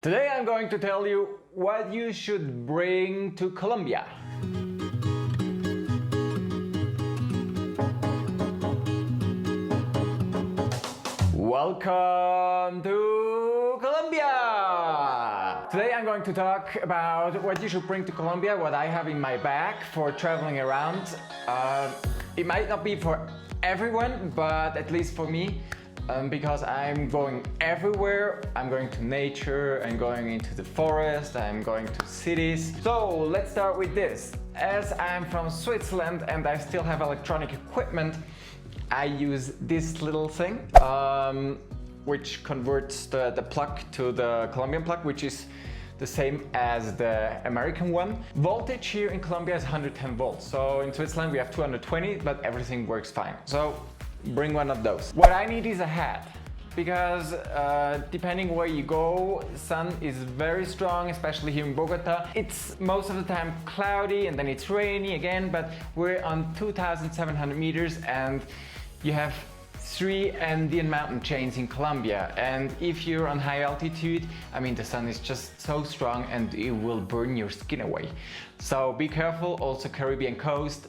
Today I'm going to tell you what you should bring to Colombia. Welcome to Colombia! Today I'm going to talk about what you should bring to Colombia, what I have in my bag for traveling around. It might not be for everyone, but at least for me. Because I'm going everywhere. I'm going to nature, I'm going into the forest, I'm going to cities. So let's start with this. As I'm from Switzerland and I still have electronic equipment, I use this little thing, which converts the plug to the Colombian plug, which is the same as the American one. Voltage here in Colombia is 110 volts. So in Switzerland we have 220, but everything works fine. So bring one of those. What I need is a hat, because depending where you go, sun is very strong, especially here in Bogota. It's most of the time cloudy and then it's rainy again, but we're on 2,700 meters and you have 3 Andean mountain chains in Colombia, and if you're on high altitude, I mean the sun is just so strong and it will burn your skin away. So be careful. Also Caribbean coast,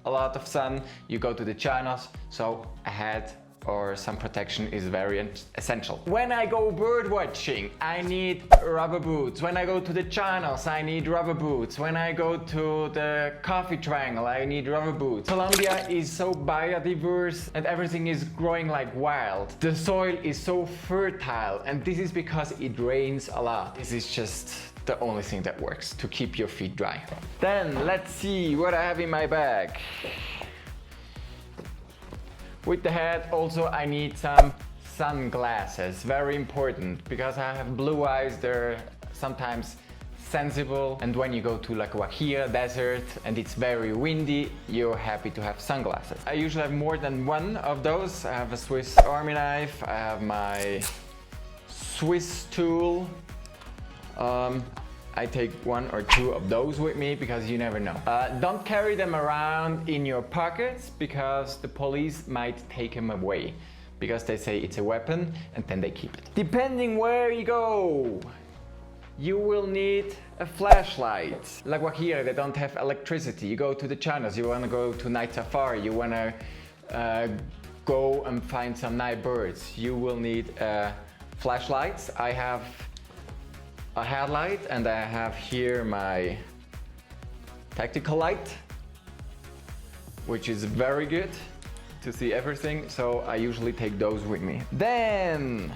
a lot of sun, you go to the llanos, so a hat or some protection is very essential. When I go bird watching, I need rubber boots. When I go to the llanos, I need rubber boots. When I go to the coffee triangle, I need rubber boots. Colombia is so biodiverse and everything is growing like wild. The soil is so fertile, and this is because it rains a lot. This is just the only thing that works to keep your feet dry. Then let's see what I have in my bag. With the hat also I need some sunglasses, very important, because I have blue eyes. They're sometimes sensible, and when you go to like Guajira desert and it's very windy, you're happy to have sunglasses. I usually have more than one of those. I have a Swiss army knife, I have my Swiss tool. I take 1 or 2 of those with me because you never know. Don't carry them around in your pockets because the police might take them away, because they say it's a weapon and then they keep it. Depending where you go, you will need a flashlight. Like Guajira, they don't have electricity. You go to the llanos, you want to go to night safari, you want to go and find some night birds, you will need flashlights. I have a headlight and I have here my tactical light, which is very good to see everything, so I usually take those with me. Then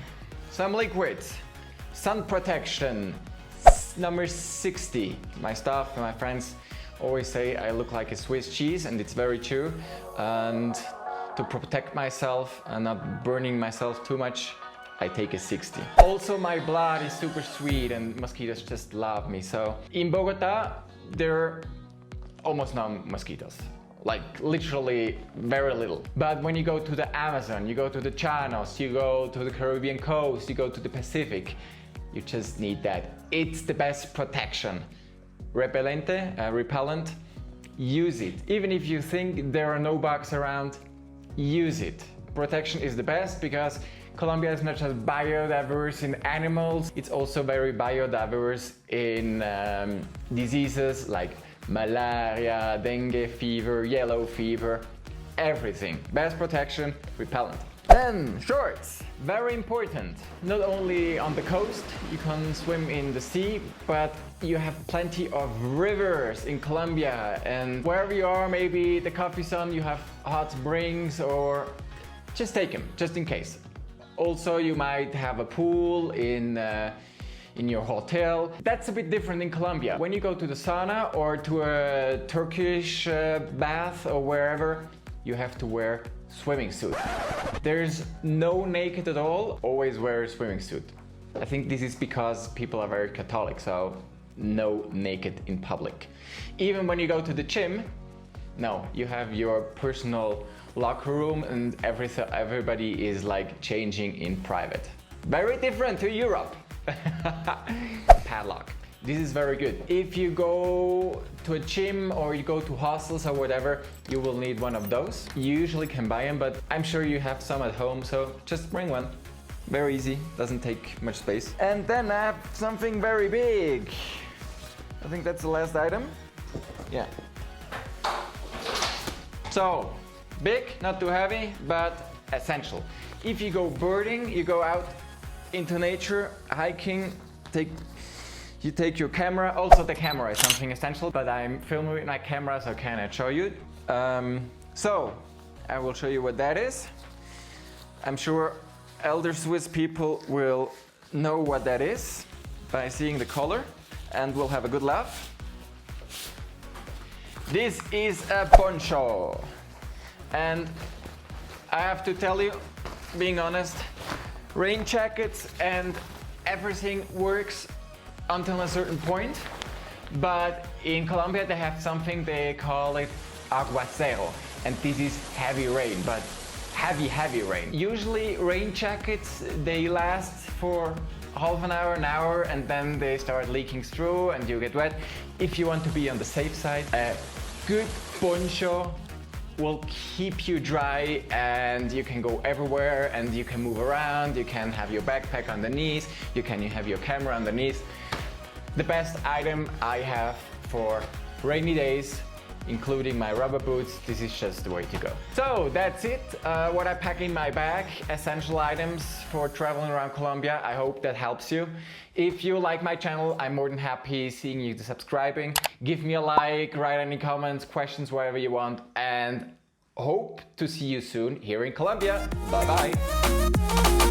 some liquids, sun protection, number 60. My staff and my friends always say I look like a Swiss cheese, and it's very true. And to protect myself and not burning myself too much, I take a 60. Also, my blood is super sweet and mosquitoes just love me. So in Bogota, there are almost no mosquitoes. Like literally very little. But when you go to the Amazon, you go to the llanos, you go to the Caribbean coast, you go to the Pacific, you just need that. It's the best protection. Repellent, use it. Even if you think there are no bugs around, use it. Protection is the best because Colombia is not just biodiverse in animals, it's also very biodiverse in diseases like malaria, dengue fever, yellow fever, everything. Best protection, repellent. Then shorts, very important. Not only on the coast, you can swim in the sea, but you have plenty of rivers in Colombia, and wherever you are, maybe the coffee zone, you have hot springs, or just take them, just in case. Also, you might have a pool in your hotel. That's a bit different in Colombia. When you go to the sauna or to a Turkish bath or wherever, you have to wear swimming suit. There's no naked at all. Always wear a swimming suit. I think this is because people are very Catholic, so no naked in public. Even when you go to the gym, no, you have your personal locker room and everybody is like changing in private. Very different to Europe. Padlock. This is very good. If you go to a gym or you go to hostels or whatever, you will need one of those. You usually can buy them, but I'm sure you have some at home, so just bring one. Very easy, doesn't take much space. And then I have something very big. I think that's the last item. Yeah. So, big, not too heavy, but essential. If you go birding, you go out into nature, hiking, you take your camera. Also the camera is something essential, but I'm filming with my camera, so I cannot show you. So, I will show you what that is. I'm sure elder Swiss people will know what that is by seeing the color, and we'll have a good laugh. This is a poncho, and I have to tell you, being honest, rain jackets and everything works until a certain point, but in Colombia they have something, they call it aguacero, and this is heavy rain, but heavy rain. Usually rain jackets, they last for half an hour, and then they start leaking through and you get wet. If you want to be on the safe side, a good poncho will keep you dry and you can go everywhere and you can move around, you can have your backpack underneath, you can have your camera underneath. The best item I have for rainy days, including my rubber boots, this is just the way to go. So that's it, what I pack in my bag, essential items for traveling around Colombia. I hope that helps you. If you like my channel, I'm more than happy seeing you subscribing. Give me a like, write any comments, questions, whatever you want, and hope to see you soon here in Colombia. Bye bye.